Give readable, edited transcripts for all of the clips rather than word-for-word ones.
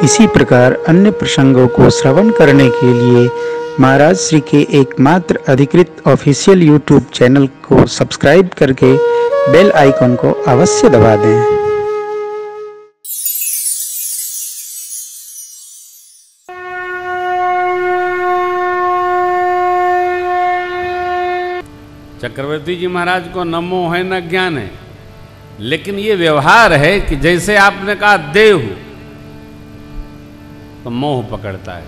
इसी प्रकार अन्य प्रसंगों को श्रवण करने के लिए महाराज श्री के एकमात्र अधिकृत ऑफिशियल यूट्यूब चैनल को सब्सक्राइब करके बेल आइकन को अवश्य दबा दें। चक्रवर्ती जी महाराज को न मोह है न ज्ञान है, लेकिन ये व्यवहार है कि जैसे आपने कहा देहु तो मोह पकड़ता है,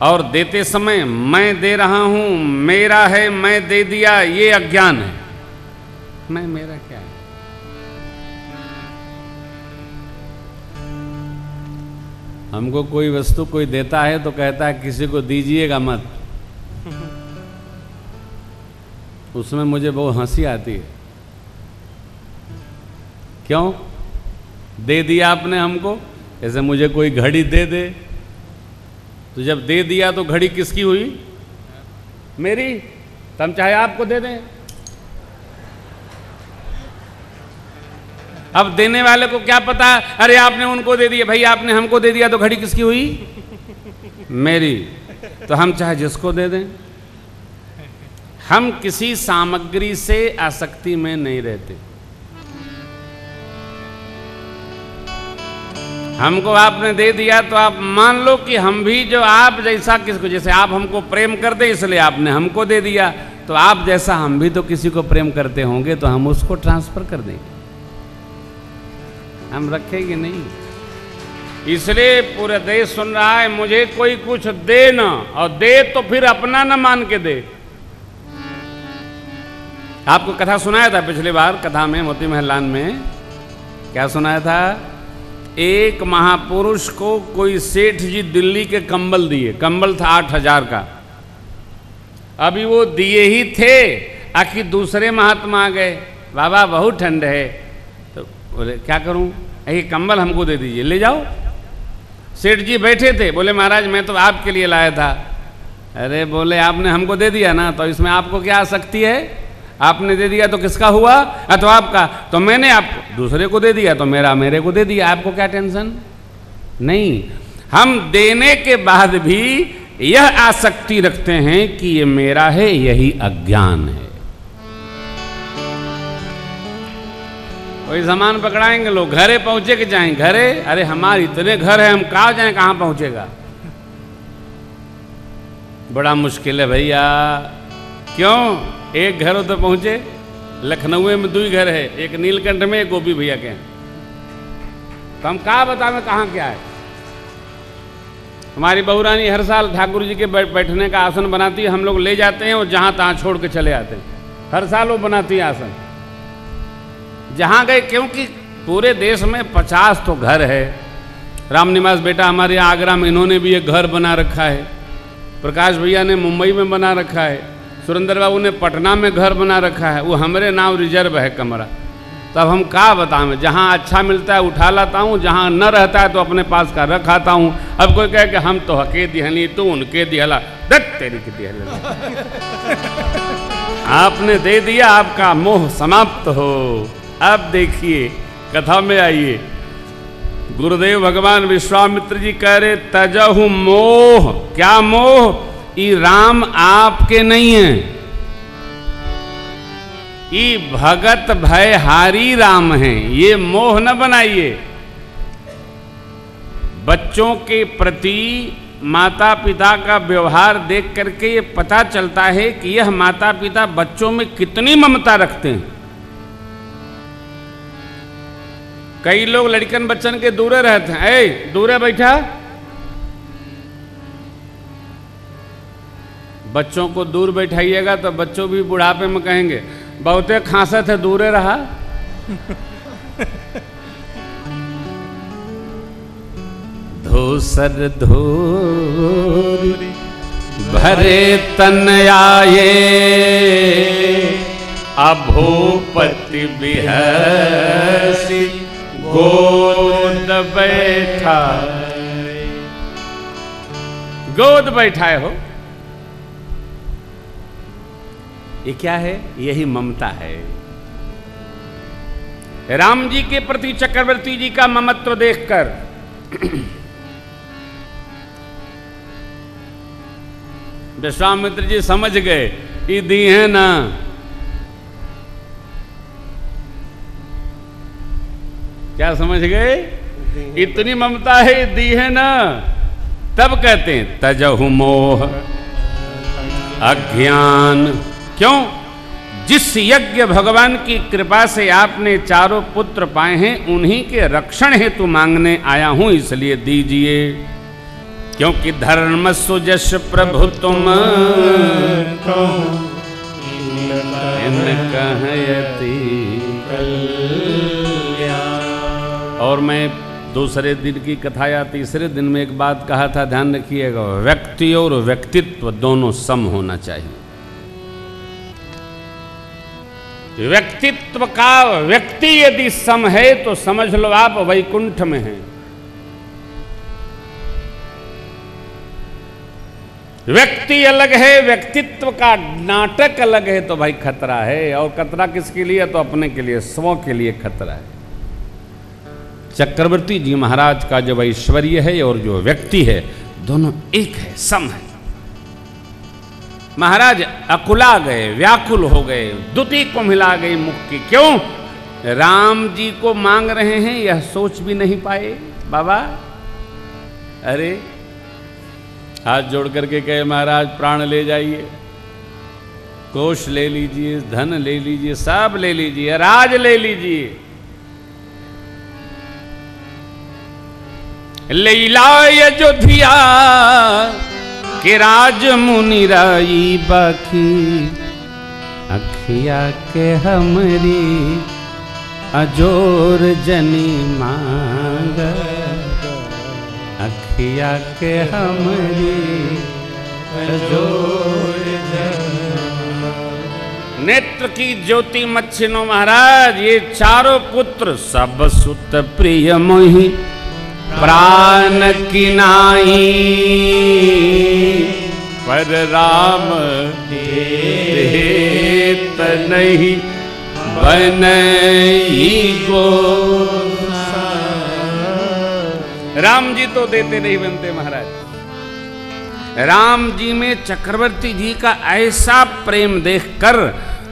और देते समय मैं दे रहा हूं, मेरा है, मैं दे दिया, ये अज्ञान है। मैं मेरा क्या है? हमको कोई वस्तु कोई देता है तो कहता है किसी को दीजिएगा मत। उसमें मुझे बहुत हंसी आती है। क्यों? दे दिया आपने हमको, जैसे मुझे कोई घड़ी दे दे, तो जब दे दिया तो घड़ी किसकी हुई? मेरी। तो हम चाहे आपको दे दें। अब देने वाले को क्या पता, अरे आपने उनको दे दिया, भाई आपने हमको दे दिया तो घड़ी किसकी हुई? मेरी। तो हम चाहे जिसको दे दें। हम किसी सामग्री से आसक्ति में नहीं रहते। हमको आपने दे दिया तो आप मान लो कि हम भी जो आप जैसा किसको, जैसे आप हमको प्रेम कर दे इसलिए आपने हमको दे दिया, तो आप जैसा हम भी तो किसी को प्रेम करते होंगे तो हम उसको ट्रांसफर कर देंगे, हम रखेंगे नहीं। इसलिए पूरा देश सुन रहा है मुझे कोई कुछ दे ना, और दे तो फिर अपना ना मान के दे। आपको कथा सुनाया था पिछली बार, कथा में मोती महलान में क्या सुनाया था? एक महापुरुष को कोई सेठ जी दिल्ली के कंबल दिए। कंबल था 8,000 का। अभी वो दिए ही थे, आखिर दूसरे महात्मा आ गए, बाबा बहुत ठंड है। तो बोले क्या करूं? ये कंबल हमको दे दीजिए, ले जाओ। सेठ जी बैठे थे, बोले महाराज मैं तो आपके लिए लाया था। अरे बोले आपने हमको दे दिया ना, तो इसमें आपको क्या आसक्ति है? आपने दे दिया तो किसका हुआ? तो आपका। तो मैंने आपको दूसरे को दे दिया तो मेरा मेरे को दे दिया, आपको क्या टेंशन? नहीं। हम देने के बाद भी यह आसक्ति रखते हैं कि ये मेरा है, यही अज्ञान है। कोई सामान पकड़ाएंगे लोग, घरे पहुंचे कि जाएं? घरे? अरे हमारे इतने घर है, हम कहाँ जाएं, कहाँ पहुंचेगा? बड़ा मुश्किल है भैया। क्यों? एक घर तो पहुंचे, लखनऊ में 2 घर है, एक नीलकंठ में, एक गोपी भैया के हैं। तो हम कहाँ बतावें कहाँ क्या है? हमारी बहुरानी हर साल ठाकुर जी के बैठने का आसन बनाती है, हम लोग ले जाते हैं और जहाँ तहाँ छोड़ के चले आते हैं। हर साल वो बनाती है आसन, जहाँ गए। क्योंकि पूरे देश में 50 तो घर है। रामनिवास बेटा हमारे यहाँ आगरा में, इन्होंने भी एक घर बना रखा है। प्रकाश भैया ने मुंबई में बना रखा है। सुरेंद्र बाबू ने पटना में घर बना रखा है, वो हमारे नाम रिजर्व है कमरा। तब हम क्या बताएं? जहाँ अच्छा मिलता है उठा लाता हूँ, जहाँ न रहता है तो अपने पास का रख आता हूँ। अब कोई कहे कि हम तो हके दिहली, तू उनके दिहला, देख तेरी की दिहला। आपने दे दिया, आपका मोह समाप्त हो। अब देखिए कथा में आइए, गुरुदेव भगवान विश्वामित्र जी कह रहे तजहु मोह। क्या मोह? ई राम आपके नहीं है, ई भगत भयहारी राम हैं। ये मोह न बनाइए। बच्चों के प्रति माता पिता का व्यवहार देख करके ये पता चलता है कि यह माता पिता बच्चों में कितनी ममता रखते हैं। कई लोग लड़कन बच्चन के दूरे रहते हैं। ए दूरे बैठा, बच्चों को दूर बैठाइएगा तो बच्चों भी बुढ़ापे में कहेंगे बहुते खांसत है, दूरे रहा। धूसर धूरी भरे तन आए, अभूपति बिहसी गोद बैठा। गोद बैठाए हो, ये क्या है? यही ममता है। राम जी के प्रति चक्रवर्ती जी का ममत्व देखकर विश्वामित्र जी समझ गए, ये दी है ना, क्या समझ गए? इतनी ममता है, दी है ना। तब कहते हैं तजहु मोह अज्ञान। क्यों? जिस यज्ञ भगवान की कृपा से आपने चारों पुत्र पाए हैं, उन्हीं के रक्षण हेतु मांगने आया हूं, इसलिए दीजिए। क्योंकि धर्म सुजस प्रभु तुम कहयति। और मैं दूसरे दिन की कथा या तीसरे दिन में एक बात कहा था, ध्यान रखिएगा, व्यक्ति और व्यक्तित्व दोनों सम होना चाहिए। व्यक्तित्व का व्यक्ति यदि सम है तो समझ लो आप वैकुंठ में हैं। व्यक्ति अलग है, व्यक्तित्व का नाटक अलग है तो भाई खतरा है। और खतरा किसके लिए? तो अपने के लिए, स्वों के लिए खतरा है। चक्रवर्ती जी महाराज का जो ऐश्वर्य है और जो व्यक्ति है, दोनों एक है, सम है। महाराज अकुला गए, व्याकुल हो गए, दुती को मिला गई मुख की। क्यों? राम जी को मांग रहे हैं, यह सोच भी नहीं पाए। बाबा अरे हाथ जोड़ करके कहे, महाराज प्राण ले जाइए, कोष ले लीजिए, धन ले लीजिए, सब ले लीजिए, राज ले लीजिए। लीलाय अयोध्या के राज मुनि राई बाकी, अखिया के हमरी अजोर जनी मांग, अखिया के हमरी अजोर जनी। नेत्र की ज्योति मच्छिनो महाराज, ये चारों पुत्र सब सुत प्रिय मोहि प्राण की नाई, पर राम देत नहीं बनई गो। राम जी तो देते नहीं बनते महाराज। राम जी में चक्रवर्ती जी का ऐसा प्रेम देखकर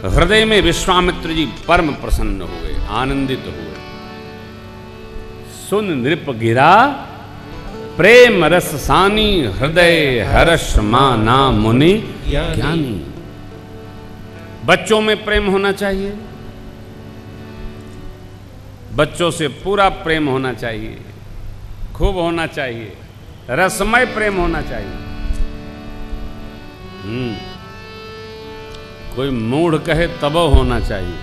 हृदय में विश्वामित्र जी परम प्रसन्न हुए, आनंदित हुए। सुन नृप गिरा प्रेम रस सानी, हृदय हर्ष माना मुनि ज्ञानी। बच्चों में प्रेम होना चाहिए, बच्चों से पूरा प्रेम होना चाहिए, खूब होना चाहिए, रसमय प्रेम होना चाहिए। कोई मूढ़ कहे तब होना चाहिए।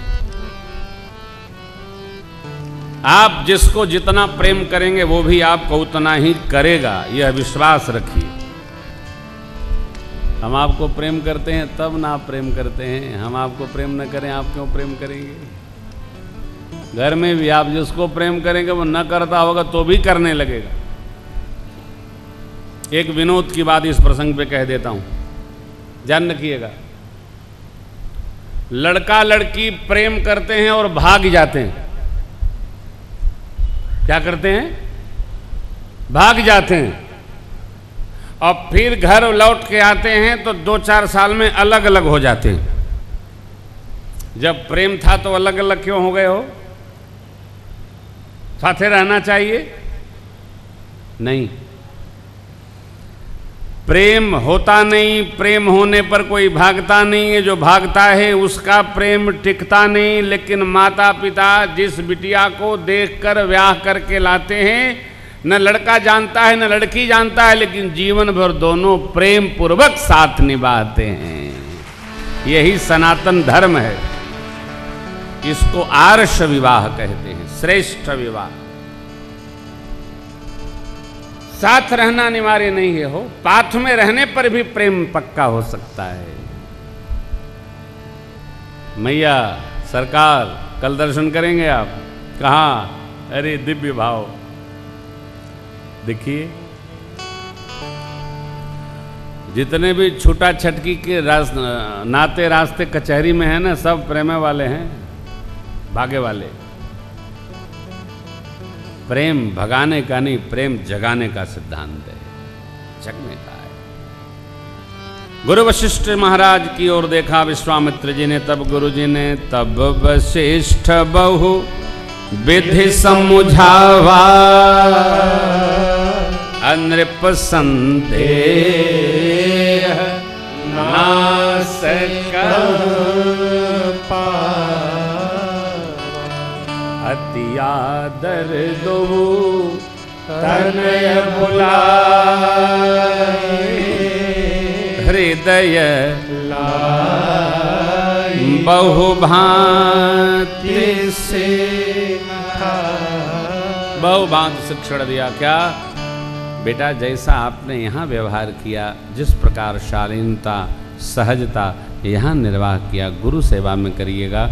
आप जिसको जितना प्रेम करेंगे वो भी आपको उतना ही करेगा, यह विश्वास रखिए। हम आपको प्रेम करते हैं तब ना आप प्रेम करते हैं, हम आपको प्रेम न करें आप क्यों प्रेम करेंगे? घर में भी आप जिसको प्रेम करेंगे वो न करता होगा तो भी करने लगेगा। एक विनोद की बात इस प्रसंग पे कह देता हूं, ध्यान रखिएगा। लड़का लड़की प्रेम करते हैं और भाग जाते हैं। क्या करते हैं? भाग जाते हैं और फिर घर लौट के आते हैं तो 2-4 साल में अलग अलग हो जाते हैं। जब प्रेम था तो अलग अलग क्यों हो गए हो? साथे रहना चाहिए? नहीं, प्रेम होता नहीं, प्रेम होने पर कोई भागता नहीं है, जो भागता है उसका प्रेम टिकता नहीं। लेकिन माता पिता जिस बिटिया को देखकर ब्याह करके लाते हैं, न लड़का जानता है न लड़की जानता है, लेकिन जीवन भर दोनों प्रेम पूर्वक साथ निभाते हैं। यही सनातन धर्म है। इसको आर्ष विवाह कहते हैं, श्रेष्ठ विवाह। साथ रहना अनिवार्य नहीं है, हो पाथ में रहने पर भी प्रेम पक्का हो सकता है। मैया सरकार कल दर्शन करेंगे आप? कहाँ? अरे दिव्य भाव देखिए। जितने भी छूटा छटकी के नाते रास्ते कचहरी में है ना, सब प्रेम वाले हैं, भागे वाले। प्रेम भगाने का नहीं, प्रेम जगाने का सिद्धांत है, जगने का है। गुरु वशिष्ठ महाराज की ओर देखा विश्वामित्र जी ने, तब गुरु जी ने तब वशिष्ठ बहु विधि समुझावा, नृप संदेह नास अति आदर दो तनय बुलाए, हृदय बहुभांति से बहुभांति शिक्षण दिया। क्या बेटा, जैसा आपने यहाँ व्यवहार किया, जिस प्रकार शालीनता सहजता यहाँ निर्वाह किया, गुरु सेवा में करिएगा।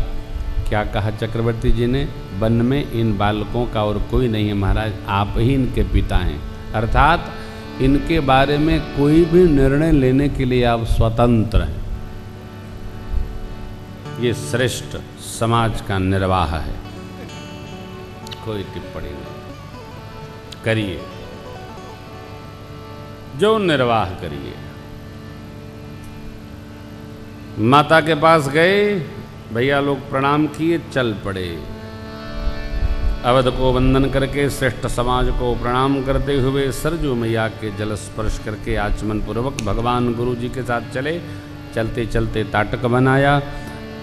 क्या कहा चक्रवर्ती जी ने, वन में इन बालकों का और कोई नहीं है महाराज, आप ही इनके पिता हैं, अर्थात इनके बारे में कोई भी निर्णय लेने के लिए आप स्वतंत्र हैं। ये श्रेष्ठ समाज का निर्वाह है, कोई टिप्पणी नहीं, करिए जो निर्वाह करिए। माता के पास गए, भैया लोग प्रणाम किए, चल पड़े। अवध को वंदन करके श्रेष्ठ समाज को प्रणाम करते हुए सरजू मैया के जल स्पर्श करके आचमन पूर्वक भगवान गुरु जी के साथ चले। चलते चलते ताटक बनाया,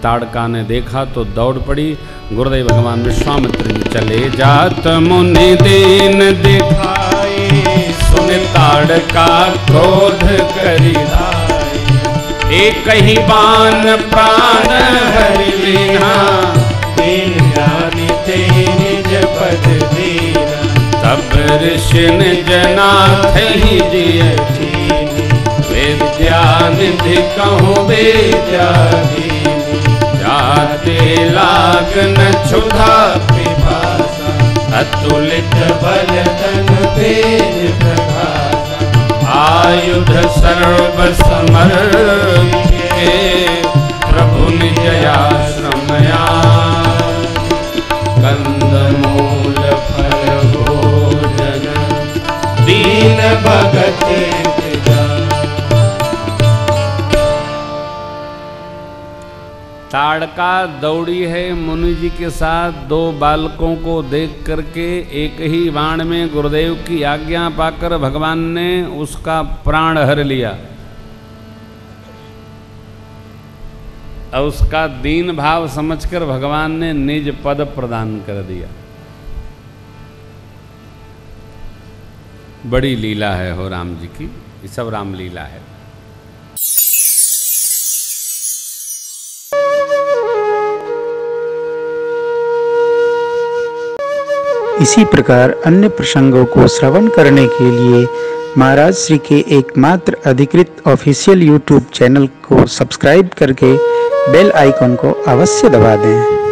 ताड़का ने देखा तो दौड़ पड़ी। गुरुदेव भगवान विश्वामित्र जी चले जात मुनि दीन दिखाई, सुन ताड़का क्रोध करी एक ही बाण प्राण हरि लीना, दीन जानी ते निज पद दीना, तब ऋषि जनाथ ही जिय चीनी, विद्या निधि कहूँ विद्या दीनी, जाते लागन क्षुधा पिपासा, अतुलित बल धन तेज प्रभासा, आयुध सर्व समर के प्रभु निज आश्रमया, कंद मूल फल भोजन दीन भगत ताड़का दौड़ी है मुनि जी के साथ। दो बालकों को देख करके एक ही बाण में गुरुदेव की आज्ञा पाकर भगवान ने उसका प्राण हर लिया और उसका दीन भाव समझकर भगवान ने निज पद प्रदान कर दिया। बड़ी लीला है हो राम जी की, ये सब राम लीला है। इसी प्रकार अन्य प्रसंगों को श्रवण करने के लिए महाराज श्री के एकमात्र अधिकृत ऑफिशियल यूट्यूब चैनल को सब्सक्राइब करके बेल आइकॉन को अवश्य दबा दें।